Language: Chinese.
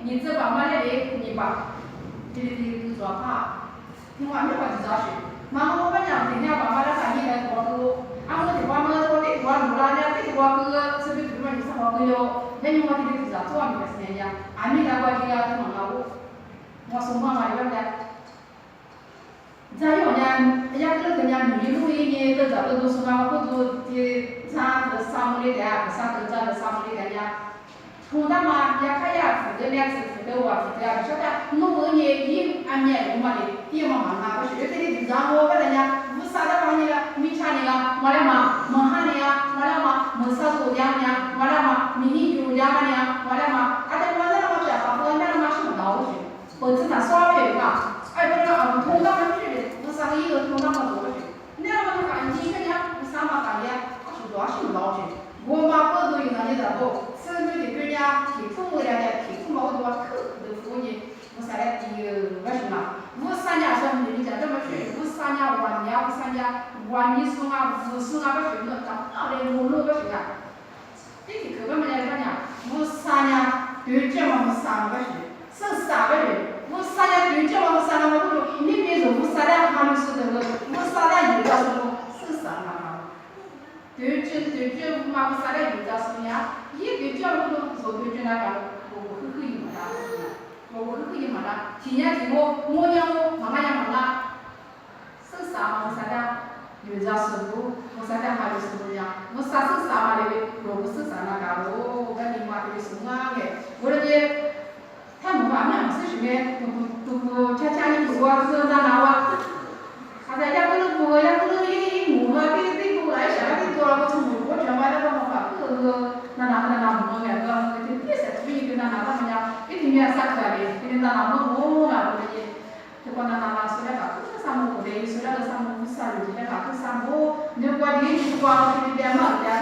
你这把妈的你把，这做怕，听话没话就找去。妈妈我们讲今天爸爸的反应来多多，俺们的爸妈说的多路啦，那的多哥这边这边你生活个哟，那你我的知道做没事情呀，俺们那个这个怎么了我送妈妈的边的。再有呢，人家跟人家女路一年都找都是嘛，或者的啥的沙漠里的啊，啥都找的沙漠里的呀。从他嘛，也看呀，负责两次负责我负责呀，晓得我年一安年我嘛的，也嘛嘛那个学这里就让我跟人家无啥的玩意了，没钱的呀，我来嘛，没喊的呀，我来嘛，没啥做两的呀，我来嘛，没有两的呀，我来嘛，啊在我这嘛学好，我那嘛是老师，我只能耍别个，哎不是啊，同他们去的，无啥个一个同他们做去，那么就看你个呀，无啥嘛干的，他是多少老师，我嘛不都有那里的不。甚至的人家提出我来的提出毛多口的妇女，我啥来有个什么？我三家说人家这么说，我三家万年，我三家万年送啊，无送啊个什么？咱哪来路路个什么？这个可不么来讲呀？我三家对这么三个人，剩三个人，我三家对这么三个我说，你别说我三家还没说这个，我三家有的时候剩三个。对这嘛，我三家有的时候呀。也对这样子做对这那个，我很一嘛啦，我很一嘛啦。今年听我娘我妈妈也忙啦，生啥嘛？我三家有家师傅，我三家还有师傅呀。我啥生啥嘛的，我不是啥那个，我跟你妈的是哪个？我这他们妈妈是什么？都家里不啊，是那哪哇？他在家不能不，家不能一母啊，对不来啥的做了个从我全买那个方法，那不那个，这第三出一个那他们家一天天上课的，一天那我那个的，就光那说那个，上午的说那个上午啥的，那个上午你管理你管了这边嘛，家